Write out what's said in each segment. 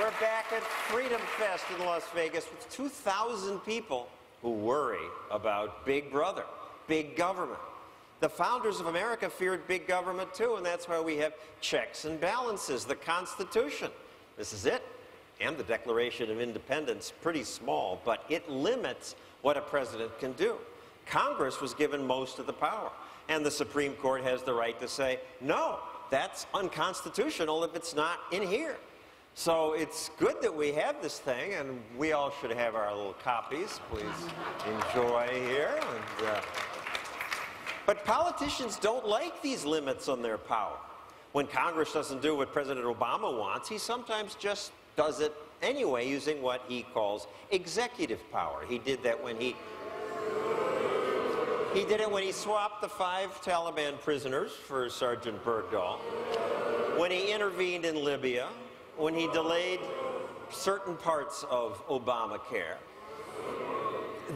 We're back at Freedom Fest in Las Vegas with 2,000 people who worry about Big Brother, big government. The founders of America feared big government too, and that's why we have checks and balances, the Constitution. This is it, and the Declaration of Independence, pretty small, but it limits what a president can do. Congress was given most of the power, and the Supreme Court has the right to say, no, that's unconstitutional if it's not in here. So it's good that we have this thing, and we all should have our little copies. Please enjoy here. But politicians don't like these limits on their power. When Congress doesn't do what President Obama wants, he sometimes just does it anyway using what he calls executive power. He did that when he did it when he swapped the 5 Taliban prisoners for Sergeant Bergdahl, when he intervened in Libya, when he delayed certain parts of Obamacare.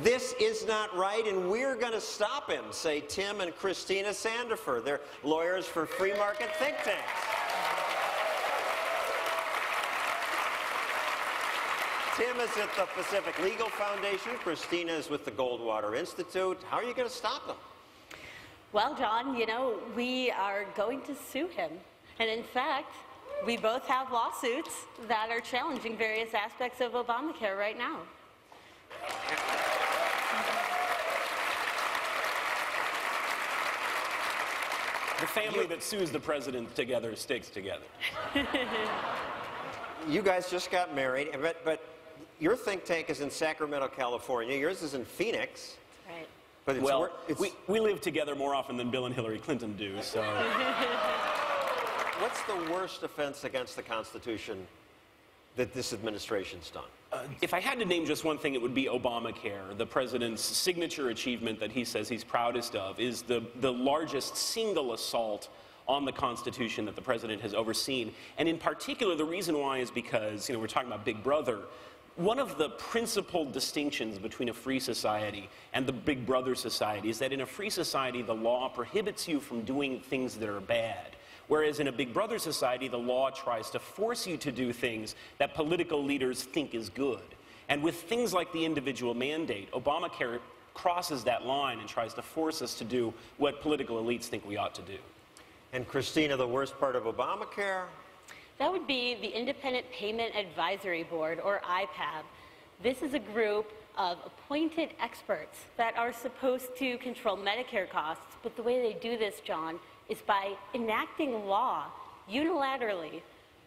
This is not right, and we're going to stop him, say Tim and Christina Sandefur. They're lawyers for free market think tanks. Tim is at the Pacific Legal Foundation. Christina is with the Goldwater Institute. How are you going to stop them? Well, John, you know, we are going to sue him. And in fact, we both have lawsuits that are challenging various aspects of Obamacare right now. The family that sues the president together sticks together. You guys just got married, but your think tank is in Sacramento, California. Yours is in Phoenix. Right. But Well, we live together more often than Bill and Hillary Clinton do, so... What's the worst offense against the Constitution that this administration's done? If I had to name just one thing, it would be Obamacare. The president's signature achievement that he says he's proudest of is the largest single assault on the Constitution that the president has overseen. And in particular, the reason why is because, you know, we're talking about Big Brother. One of the principal distinctions between a free society and the Big Brother society is that in a free society, the law prohibits you from doing things that are bad. Whereas in a Big Brother society, the law tries to force you to do things that political leaders think is good. And with things like the individual mandate, Obamacare crosses that line and tries to force us to do what political elites think we ought to do. And Christina, the worst part of Obamacare? That would be the Independent Payment Advisory Board, or IPAB. This is a group of appointed experts that are supposed to control Medicare costs, but the way they do this, John, is by enacting law unilaterally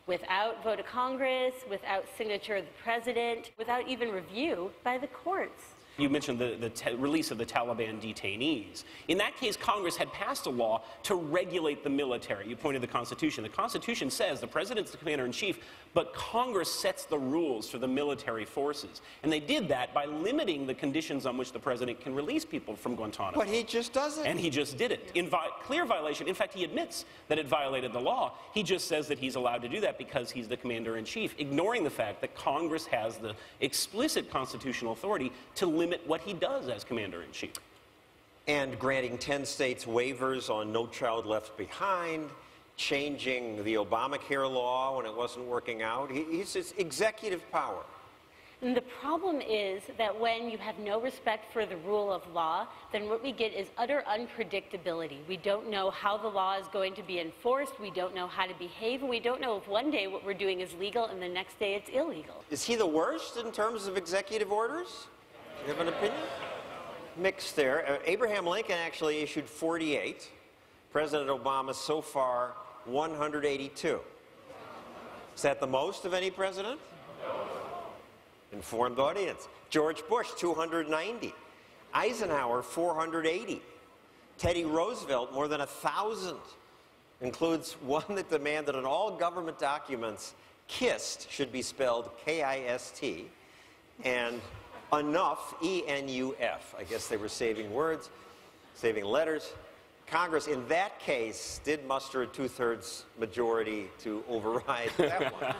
without vote of Congress, without signature of the president, without even review by the courts. You mentioned the release of the Taliban detainees. In that case, Congress had passed a law to regulate the military. You pointed to the Constitution. The Constitution says the president's the commander-in-chief, but Congress sets the rules for the military forces. And they did that by limiting the conditions on which the president can release people from Guantanamo. But he just doesn't. And he just did it in clear violation. In fact, he admits that it violated the law. He just says that he's allowed to do that because he's the commander-in-chief, ignoring the fact that Congress has the explicit constitutional authority to limit what he does as commander-in-chief. And granting 10 states waivers on No Child Left Behind, changing the Obamacare law when it wasn't working out. He's his executive power. And the problem is that when you have no respect for the rule of law, then what we get is utter unpredictability. We don't know how the law is going to be enforced. We don't know how to behave. We don't know if one day what we're doing is legal and the next day it's illegal. Is he the worst in terms of executive orders? Do you have an opinion? Mixed there. Abraham Lincoln actually issued 48. President Obama so far 182. Is that the most of any president? Informed audience. George Bush 290. Eisenhower 480. Teddy Roosevelt more than 1,000. Includes one that demanded on all government documents KIST should be spelled K-I-S-T, and enough, E-N-U-F. I guess they were saving words, saving letters. Congress, in that case, did muster a 2/3 majority to override that one.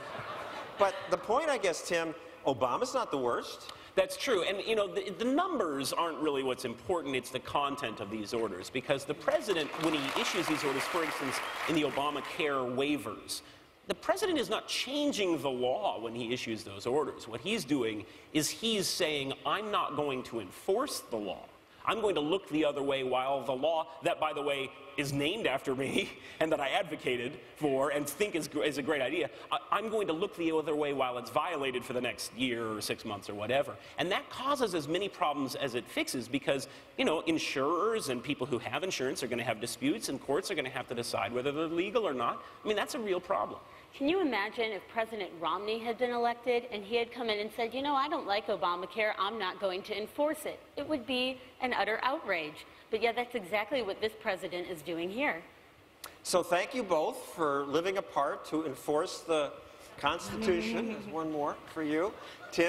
But the point, I guess, Tim, Obama's not the worst. That's true. And, you know, the numbers aren't really what's important. It's the content of these orders. Because the president, when he issues these orders, for instance, in the Obamacare waivers, the president is not changing the law when he issues those orders. What he's doing is he's saying, I'm not going to enforce the law. I'm going to look the other way while the law, that, by the way, is named after me and that I advocated for and think is a great idea, I'm going to look the other way while it's violated for the next year or 6 months or whatever. And that causes as many problems as it fixes because, you know, insurers and people who have insurance are going to have disputes and courts are going to have to decide whether they're legal or not. I mean, that's a real problem. Can you imagine if President Romney had been elected and he had come in and said, you know, I don't like Obamacare, I'm not going to enforce it? It would be an utter outrage. But yeah, that's exactly what this president is doing here. So thank you both for living a part to enforce the Constitution. There's one more for you. Tim?